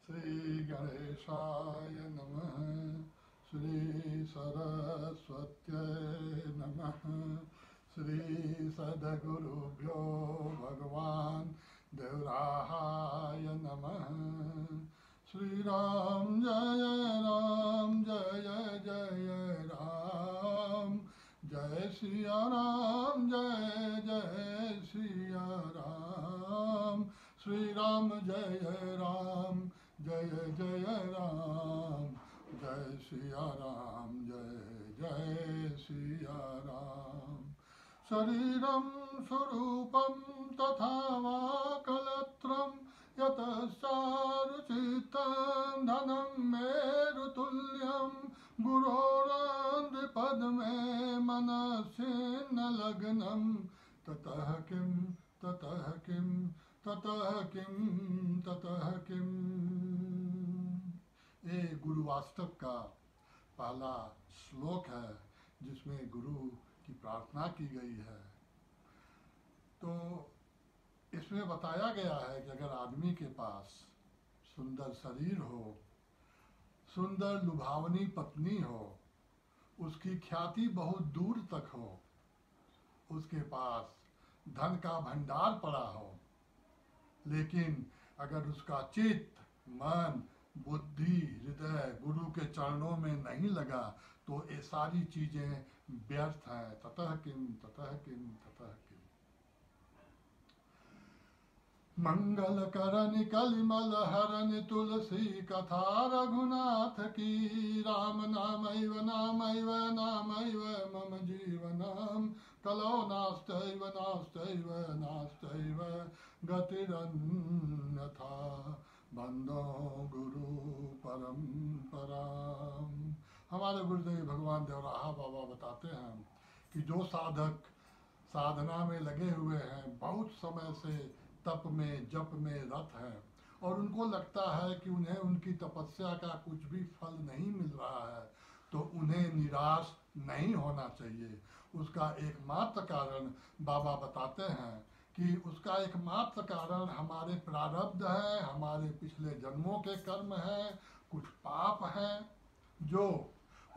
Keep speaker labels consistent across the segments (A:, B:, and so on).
A: श्री गणेशाय नमः। श्री सरस्वत्यै नमः। श्री सद्गुरुभ्यो भगवान् देवराहाय नमः। श्री राम जय जय राम, जय सिया राम जय सिया राम। श्री राम जय राम जय जय राम, जय सिया राम जय सिया राम। शरीरं स्वरूपं तथा वा कलत्रं यतश्चारुचितं धनं मेरुतुल्यं गुरोरन्ध्रपद्मे मनस्सिन्न लग्नं ततः किं ततः किं ततः किं ततः किं। ये गुरु वास्तव का पहला श्लोक है जिसमें गुरु की प्रार्थना की गई है। तो इसमें बताया गया है कि अगर आदमी के पास सुंदर शरीर हो, सुंदर लुभावनी पत्नी हो, उसकी ख्याति बहुत दूर तक हो, उसके पास धन का भंडार पड़ा हो, लेकिन अगर उसका चित्त, मन, बुद्धि, हृदय गुरु के चरणों में नहीं लगा तो ये सारी चीजें व्यर्थ हैं। ततः किम ततः किम ततः किम। मंगल करनि कलिमल हरनि तुलसी कथा रघुनाथ की। राम नामैव नामैव नामैव मम जीवनम कलौ नास्तैव नास्तैव नास्तैव गतिरन्यथा बंदो गुरु परम्पराम। हमारे गुरुदेव भगवान देवराहा बाबा बताते हैं कि जो साधक साधना में लगे हुए हैं, बहुत समय से तप में जप में रत हैं, और उनको लगता है कि उन्हें उनकी तपस्या का कुछ भी फल नहीं मिल रहा है, तो उन्हें निराश नहीं होना चाहिए। उसका एकमात्र कारण बाबा बताते हैं कि उसका एकमात्र कारण हमारे प्रारब्ध है, हमारे पिछले जन्मों के कर्म है, कुछ पाप हैं जो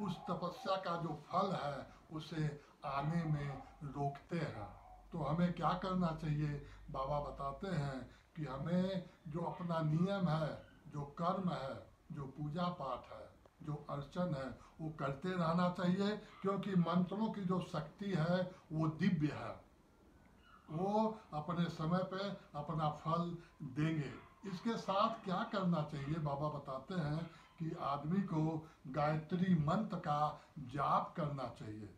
A: उस तपस्या का जो फल है उसे आने में रोकते हैं। तो हमें क्या करना चाहिए? बाबा बताते हैं कि हमें जो अपना नियम है, जो कर्म है, जो पूजा पाठ है, जो अर्चन है, वो करते रहना चाहिए, क्योंकि मंत्रों की जो शक्ति है वो दिव्य है, वो अपने समय पे अपना फल देंगे। इसके साथ क्या करना चाहिए? बाबा बताते हैं कि आदमी को गायत्री मंत्र का जाप करना चाहिए।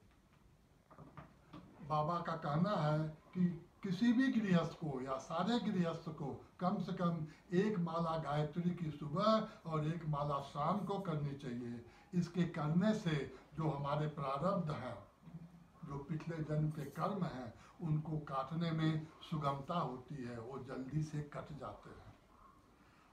A: बाबा का कहना है कि किसी भी गृहस्थ को या सारे गृहस्थ को कम से कम एक माला गायत्री की सुबह और एक माला शाम को करनी चाहिए। इसके करने से जो हमारे प्रारब्ध हैं, जो पिछले जन्म के कर्म हैं, उनको काटने में सुगमता होती है, वो जल्दी से कट जाते हैं।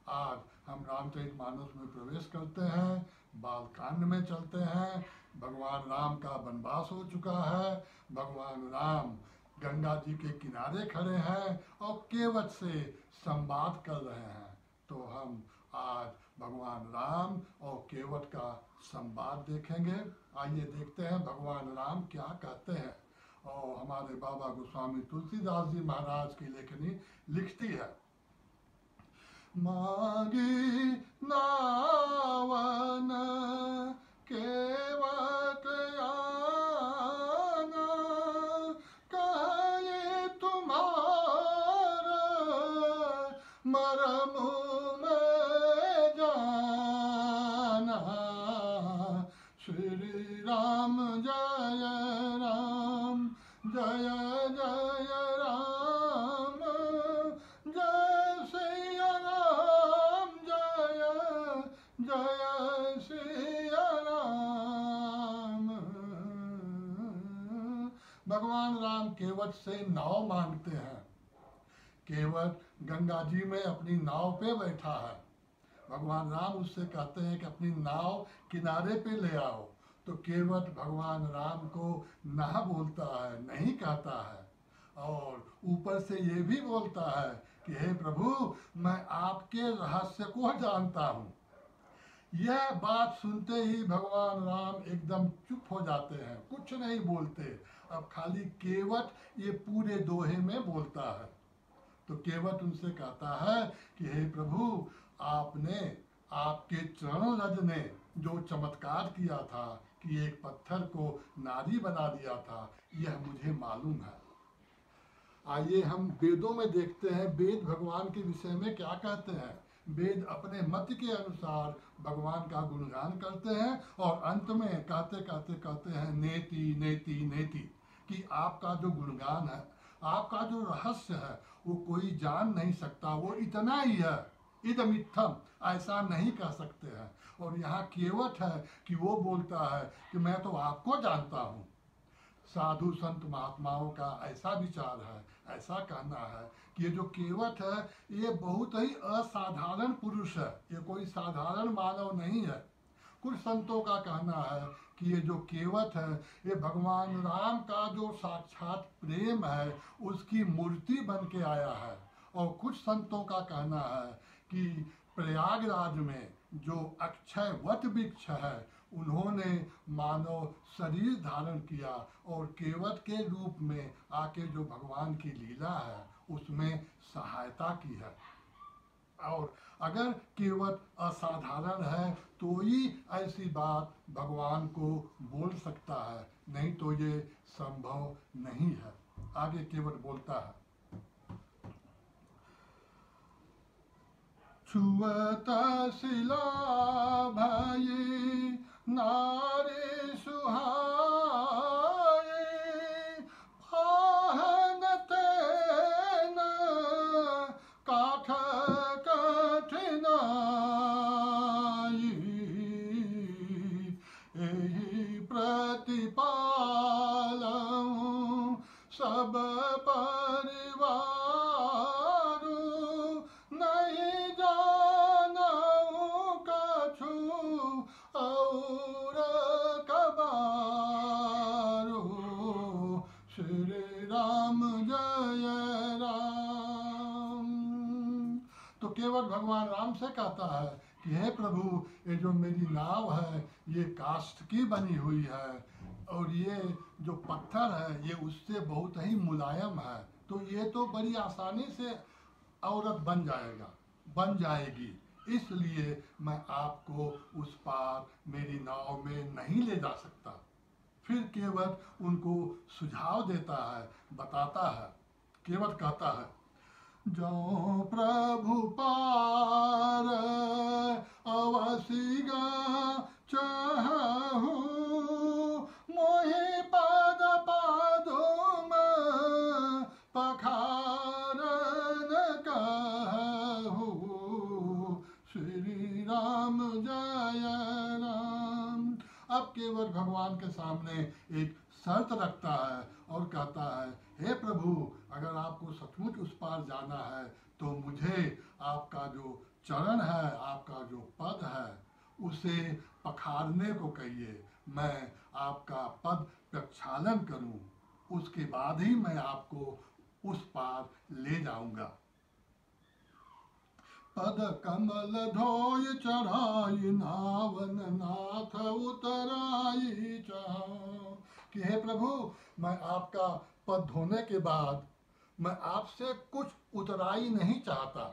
A: आज हम रामचरितमानस में प्रवेश करते हैं, बालकांड में चलते हैं। भगवान राम का वनवास हो चुका है, भगवान राम गंगा जी के किनारे खड़े हैं और केवट से संवाद कर रहे हैं। तो हम आज भगवान राम और केवट का संवाद देखेंगे। आइए देखते हैं भगवान राम क्या कहते हैं। और हमारे बाबा गोस्वामी तुलसीदास जी महाराज की लेखनी लिखती है, मागी नावन केवट आना, कहे तुम्हारा मरम में जाना। श्री राम जय राम जय जय राम, जय सिया राम जय जय सिया राम। भगवान राम केवट से नाव मांगते हैं। केवट गंगा जी में अपनी नाव पे बैठा है। भगवान राम उससे कहते हैं कि अपनी नाव किनारे पे ले आओ। तो केवट भगवान राम को ना बोलता है, नहीं कहता है, और ऊपर से ये भी बोलता है कि हे प्रभु, मैं आपके रहस्य को जानता हूँ। यह बात सुनते ही भगवान राम एकदम चुप हो जाते हैं, कुछ नहीं बोलते। अब खाली केवट ये पूरे दोहे में बोलता है। तो केवट उनसे कहता है कि हे प्रभु, आपने, आपके चरण रज ने जो चमत्कार किया था कि एक पत्थर को नारी बना दिया था, यह मुझे मालूम है। आइए हम वेदों में देखते हैं, वेद भगवान के विषय में क्या कहते हैं। वेद अपने मत के अनुसार भगवान का गुणगान करते हैं और अंत में कहते कहते कहते हैं नेति नेति नेति, कि आपका जो गुणगान है, आपका जो रहस्य है, वो कोई जान नहीं सकता, वो इतना ही है, इदमित्थम, ऐसा नहीं कह सकते हैं। और यहाँ केवट है कि वो बोलता है कि मैं तो आपको जानता हूँ। साधु संत महात्माओं का ऐसा विचार है, ऐसा कहना है कि ये जो केवट है, ये बहुत ही असाधारण पुरुष है, ये कोई साधारण मानव नहीं है। कुछ संतों का कहना है कि ये जो केवट है, ये भगवान राम का जो साक्षात प्रेम है, उसकी मूर्ति बन के आया है। और कुछ संतों का कहना है कि प्रयागराज में जो अक्षय वट वृक्ष है, उन्होंने मानव शरीर धारण किया और केवट के रूप में आके जो भगवान की लीला है उसमें सहायता की है। और अगर केवट असाधारण है तो ही ऐसी बात भगवान को बोल सकता है, नहीं तो ये संभव नहीं है। आगे केवट बोलता है, छुअत शिला भई नारी सुहाए, फाहन तेन काठ कठिनाई, एहि प्रतिपालऊं सब परिवार, नहीं जानऊं कछु और कबारो, श्री राम जय राम। तो केवट भगवान राम से कहता है कि हे प्रभु, ये जो मेरी नाव है ये काष्ठ की बनी हुई है, और ये जो पत्थर है ये उससे बहुत ही मुलायम है, तो ये तो बड़ी आसानी से औरत बन जाएगी, इसलिए मैं आपको उस पार मेरी नाव में नहीं ले जा सकता। फिर केवट उनको सुझाव देता है, बताता है। केवट कहता है, जो प्रभु पार अवसिगा चाहूं, मोहि पद पादुम पखारन कहूं, श्री राम जय राम। अब केवट भगवान के सामने एक शर्त रखता है और कहता है, हे प्रभु, अगर आपको सचमुच उस पार जाना है तो मुझे आपका जो चरण है, आपका जो पद है, उसे पखारने को कहिए, मैं आपका पद प्रक्षालन करूं, उसके बाद ही मैं आपको उस पार ले जाऊंगा। पद कमल धोय चढ़ाई, नावन नाथ उतराई चाहूं, कि हे प्रभु, मैं आपका पद धोने के बाद मैं आपसे कुछ उतराई नहीं चाहता,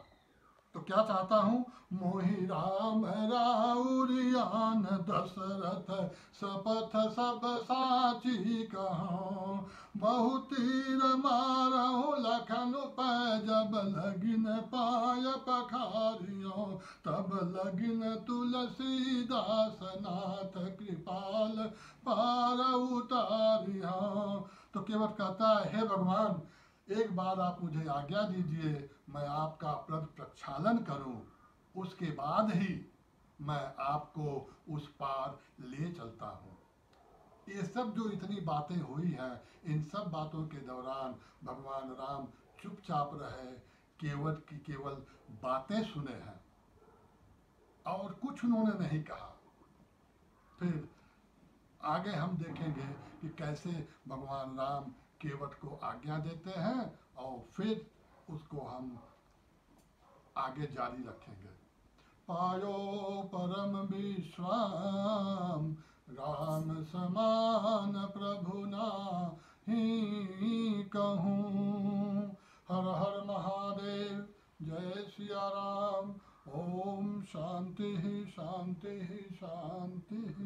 A: तो क्या चाहता हूँ, मोहि राम राउरियान दशरथ सपथ सब साची कहूँ, बहु तीर मारहु लखन पै, जब लगिन पाय पखारियो, तब लगिन तुलसीदास नाथ कृपाल पार उतारियो। तो केवट कहता है, हे भगवान, एक बार आप मुझे आज्ञा दीजिए, मैं आपका पद प्रक्षालन करूं, उसके बाद ही मैं आपको उस पार ले चलता हूं। ये सब जो इतनी बातें हुई हैं, इन सब बातों के दौरान भगवान राम चुपचाप रहे, केवट की केवल बातें सुने हैं और कुछ उन्होंने नहीं कहा। फिर आगे हम देखेंगे कि कैसे भगवान राम केवट को आज्ञा देते हैं और फिर उसको हम आगे जारी रखेंगे। पायो परम विश्राम, राम समान प्रभु नाहीं कहूँ। हर हर महादेव, जय सिया राम। ओम शांति शांति शांति।